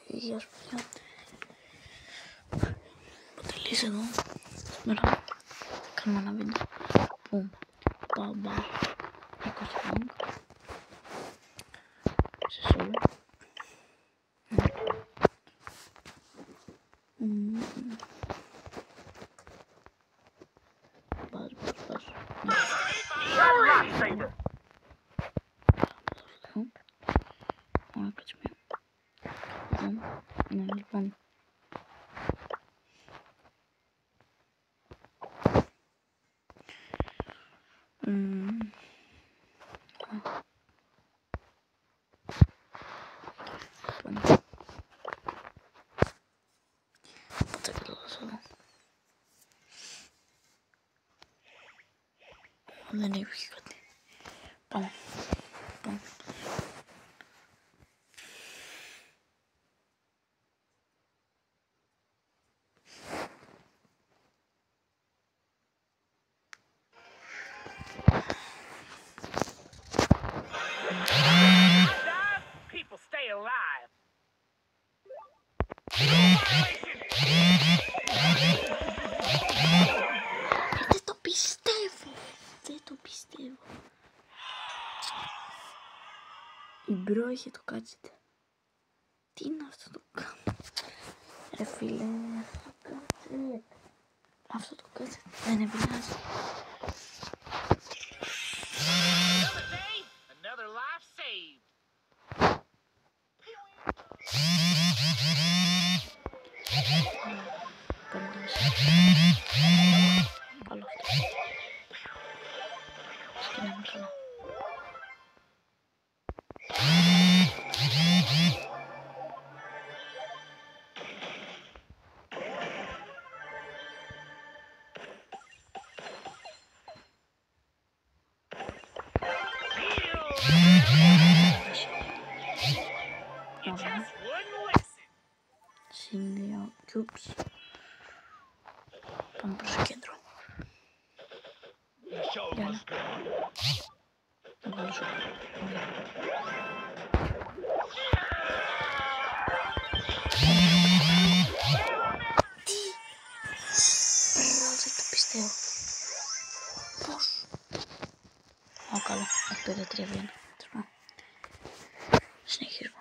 Γεια σου παιδιά. Αποτελείς εδώ. Σήμερα κάνουμε ένα βίντεο που πάω μπαρ 20 φράγκα σε σόλο. Μπας. Ωραία, κάτσε μία. Ναι, λοιπόν. Πάτσα και λάθος εδώ. Δεν έχει κάτι. Πάμε. People stay alive. Δεν το πιστεύω. Δεν το πιστεύω. Η μπρο είχε το κάτσετε. Τι είναι αυτό το κάτσετε. Ρε φίλε, αυτό το κάτσετε. Αυτό το κάτσετε δεν επηρεάζει. Another life saved. Καλό αυτό. Σκηνάμε καλά. Συν 2 cubes. Πάμε προς το κέντρο. Γιάλα. Να βάλω σου. Τι! Μπρο, δεν το πιστεύω. Πώς? Ω, καλά. Αυτό είναι 3-2. Συνεχίζουμε.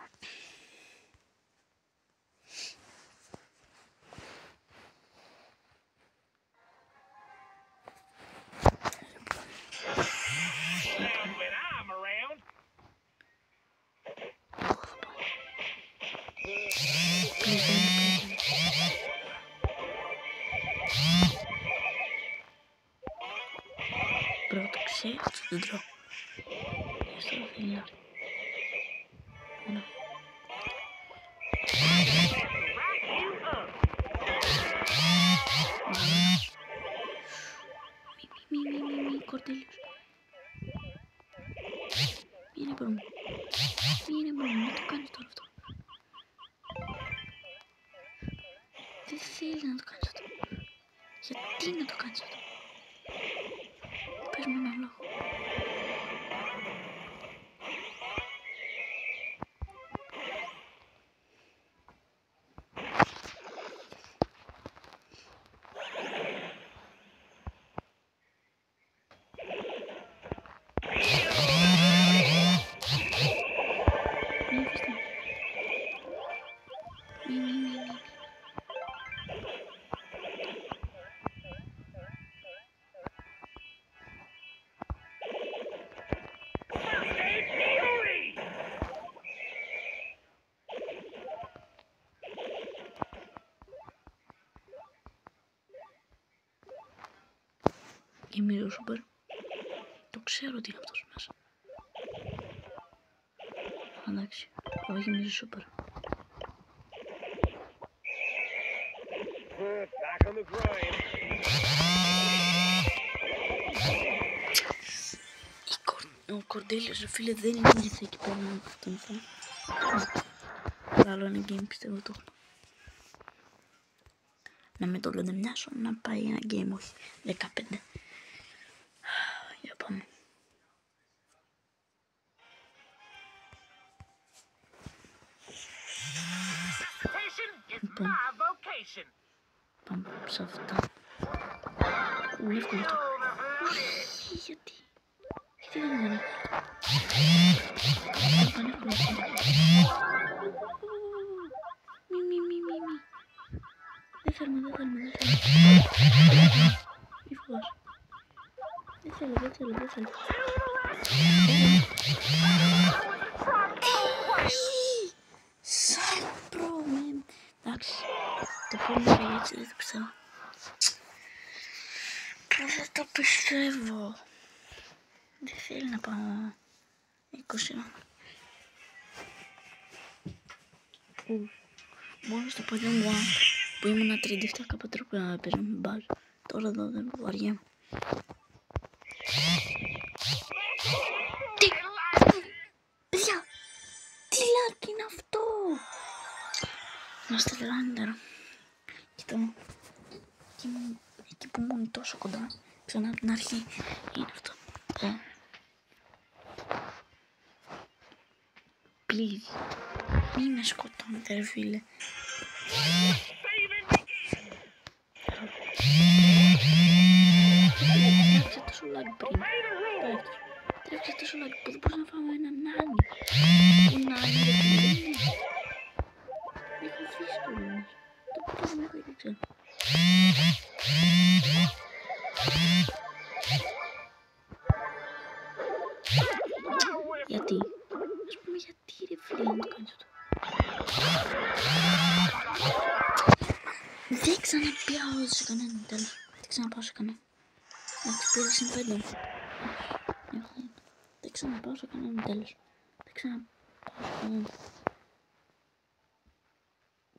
When I'm around. Πρώτο ξέρω, δεν τρώω. Στο φίλο. Ωραία. Μη, Κορδέλιος. Μη είναι μπρο μου. Μην το κάνεις τώρα αυτό. Δεν θέλει να το κάνεις αυτό. Γιατί να το κάνεις αυτό. Πες μου έναν λόγο. Είμαι ο Σούπερ. Το ξέρω ότι είναι αυτός μέσα. Εντάξει, όχι είμαι ο Σούπερ. Ο Κορδέλιος, ο φίλε, δεν είναι μέσα εκεί πέρα να τον φάει. Άλλο ένα game πιστεύω το έχω. Να με το λένε μοιάσω, να πάει ένα game, όχι 15. Για πάμε. πάμε σε αυτά. Εύκολο αυτό. Γιατί δεν είναι εύκολο. Πανεύκολο αυτό. Μη. Δεν θέλουμε. Μη φοβάσαι. Δεν θέλω. Σαν πρόβλημα. Εντάξει, το επόμενο έτσι δεν το πιστεύω. Δεν το πιστεύω. Δεν θέλει να πάω 20. Μόνο στο παλιό μου που ήμουν 37 κάπου τρόπο να παίζαμε μπάζ. Τώρα εδώ δεν βαριέμαι. Τι! Παιδιά! Τι λάκι είναι αυτό! Είμαστε λάντερ. Κοίτα μου. Εκεί που ήμουν τόσο κοντά. Ξανά από την αρχή. Είναι αυτό. Please. Μη με σκοτώνετε ρε φίλε. Τρέψε τόσο λάκι πριν. Τρέψε τόσο λάκι που δεν μπορούσα να φάω ένα νάνι. Που νάνι δεν είναι. Έχω δύσκολο όμως. Το πρώτο δεν έχω ήδη ξέρω. Γιατί? Ας πούμε γιατί ρε φίλε να το κάνεις αυτό. Δεν ξαναπιάω σε κανέναν τέλος. Δεν ξαναπάω σε κανέναν. Εντάξει πήρα συν 5. Δεν ξαναπάω σε κανέναν τέλος. Δεν ξαναπάω σε κανέναν.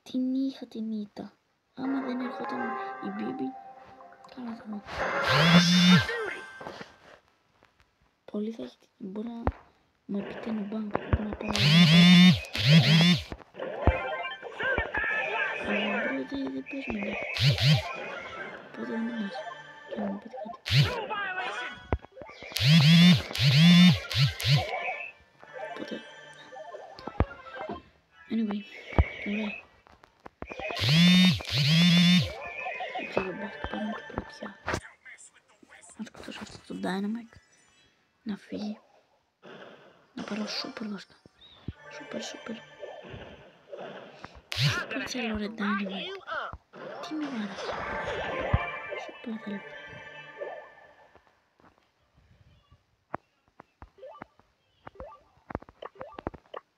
Την είχα την ήττα. Άμα δεν έρχονταν η Μπίμπι, καλά θα δω. Πολύ θα έχει, μπορεί να μου επιτείνει μπάνκ, μπορεί να πάω. Αλλά μπρο δεν παίζουμε. Οπότε δεν μείνας. Και να μου πείτε κάτι. Οπότε. Anyway, ωραία. Ξέρω μπάσκετ πάμε την πρωτιά. Να σκοτώσω αυτό το Dynamic. Να φύγει. Να πάρω super βασικά. Super. Super θέλω ρε Dynamic. Τι με βάρασε. Super θέλω.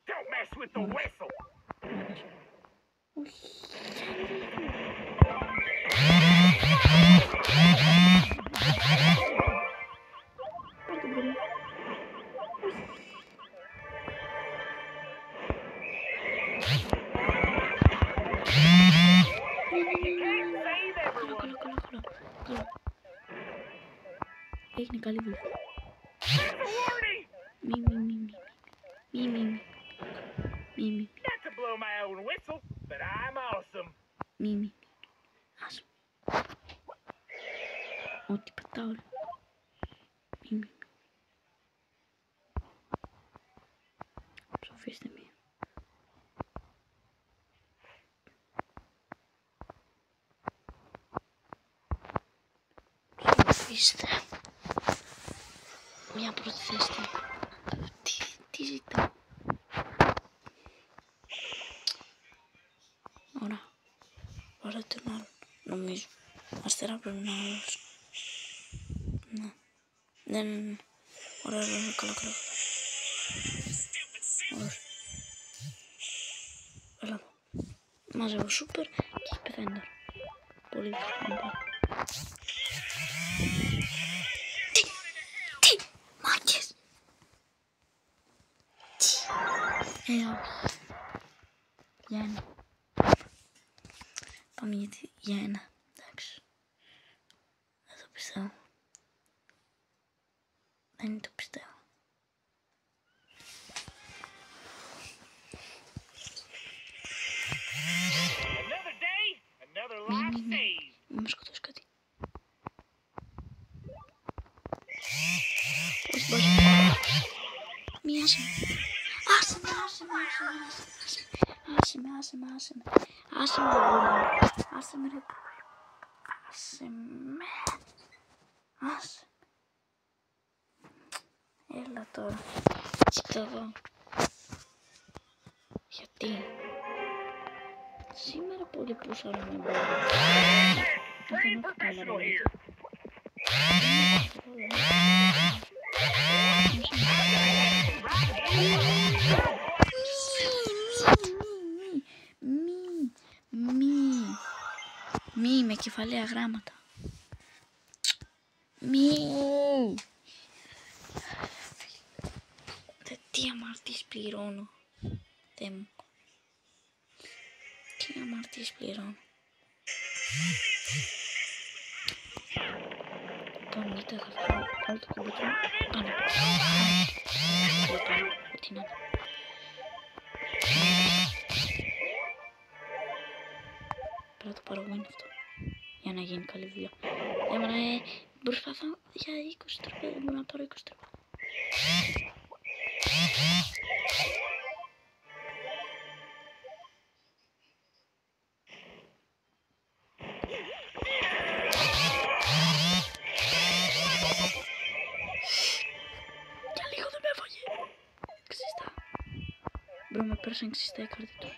Don't mess with the whistle. Όχι. Έγινε καλή δουλειά. Μη. Not to blow my own whistle, but I'm awesome. Μη. Άσε. Ό,τι πετάω. Μη. Ψοφίστε μία. Ψοφίστε. Μια πρώτη θέση. Τι ζητάω. Ωραία τον άλλο. Νομίζω. Αστερά πρέπει να άλλος. Ναι. Δεν. Ωραία. Καλά. Ωραία. Έλα εδώ. Μαζεύω σούπερ και πεθαίνω. Πολύ δύσκολο. Τι. Μάκες. Τι. Όχι. Για ένα. Πάμε για ένα. Εντάξει. Δεν το πιστεύω. Δεν το πιστεύω. Another day, another life saved. Μην με σκοτώσει κάτι. Όχι, μπορεί. Μη άσε με. Άσε με ρε πούλ. Άσε με. Άσε. Έλα τώρα. Κοίτα εδώ. Γιατί. Σήμερα πολύ πούσαρα με μπάλα. Train professional here. Μη με κεφαλαία γράμματα. Μη. Τι αμαρτίες πληρώνω. Θεέ μου. Τι αμαρτίες πληρώνω. Λοιπόν, είτε θα φάω όλο το κομπούτρο πάνω. Ό,τι να είναι. Πρέπει να το πάρω εγώ είναι αυτό. Για να γίνει καλή δουλειά. Προσπαθώ για 20 τροπέ. Δεν μπορώ να πάρω 20 τροπέ. Για λίγο δεν με έφαγε. Ξυστά. Μπρο, με πέρασαν ξυστά οι κάρτες τους.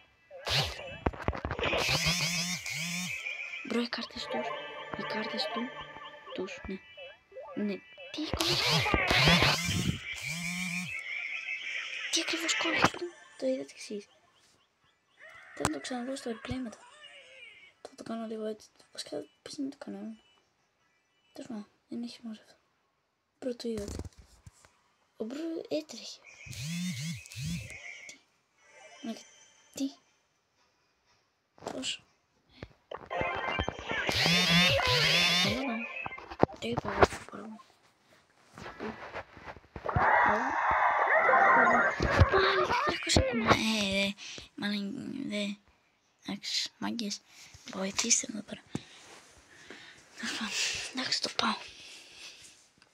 Μπρο, οι κάρτες τους. Οι κάρτες τους, ναι. Ναι. Τι κόλλησε. Τι ακριβώς κόλλησε πριν. Το είδατε εξής. Θέλω να το ξαναδώ στο replay μετά. Θα το κάνω λίγο έτσι. Βασικά πες να το κάνω. Τέλος πάντων, δεν έχει σημασία αυτό. Μπρο, το είδατε. Ο Μπρο έτρεχε. Τι. Πόσο. Έλα. Το είπα εγώ αυτό πράγμα. Πάλι 300. Μάλλον δε. Εντάξει, μάγκες. Βοηθήστε με εδώ πέρα. Εντάξει, το πάω.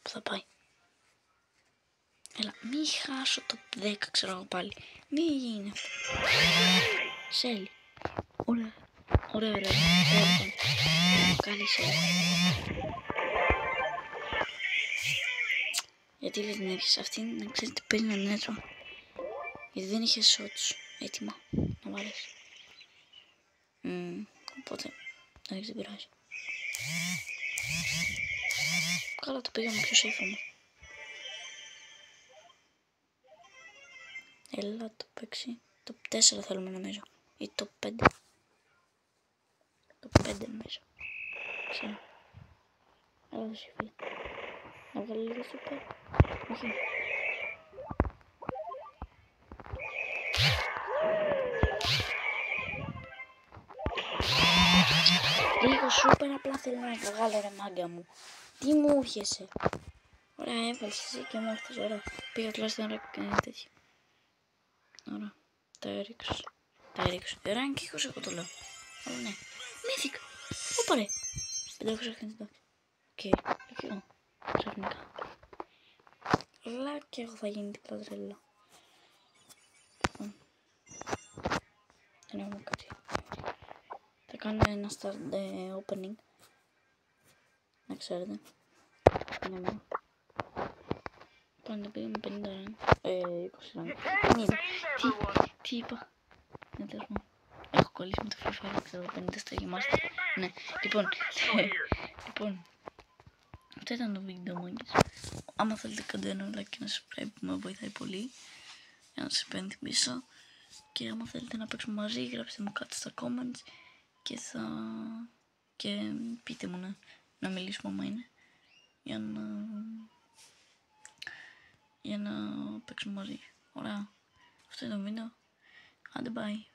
Πού θα πάει. Έλα, μη χάσω το 10, ξέρω εγώ πάλι. Μη γίνει αυτό. Σέλι. Ωραία. Καλή Σέλι. Γιατί δεν την έπιασε αυτή, να ξέρετε παίζει με νέτρο. Γιατί δεν είχε shots έτοιμα να βάλεις. Οπότε, δεν πειράζει. Καλά, το πήγαμε πιο safe όμως. Έλα, το 6. Το 4 θέλουμε νομίζω. Ή το 5. Το 5 νομίζω. Ξέρω. Αλλά δεν σου φίλε. Να βγάλω λίγο super. Όχι. Λίγο super, απλά θέλω να βγάλω ρε μάγκα μου. Τι μου έρχεσαι. Ωραία, έβαλες εσύ και μου έρθες. Ωραία. Πήγα τουλάχιστον ώρα τέτοιο. Ωραία. Τα έριξα. Ωραία είναι και 20 εγώ το λέω. Αλλά ναι. Μύθικα. Ωπα ρε. 560. Οκ. Λογικό. Ξαφνικά. Αλλά και εγώ θα γίνει τίποτα τρελό. Λοιπόν. Δεν έχουμε κάτι. Θα κάνω ένα start opening. Να ξέρετε. Είναι μόνο. Πάντα πήγαμε 50 rank. 20 rank. 50. Τι είπα. Ναι, τέλος μου. Έχω κολλήσει με το Free Fire. Ξέρω 50 στα γεμάστε. Ναι. Λοιπόν. Αυτό ήταν το βίντεο μόγκες. Άμα θέλετε κάντε ένα like και ένα subscribe που με βοηθάει πολύ. Για να σας υπενθυμίσω. Και άμα θέλετε να παίξουμε μαζί γράψτε μου κάτι στα comments. Και πείτε μου να μιλήσουμε άμα είναι. Για να παίξουμε μαζί. Ωραία. Αυτό είναι το βίντεο. Άντε bye.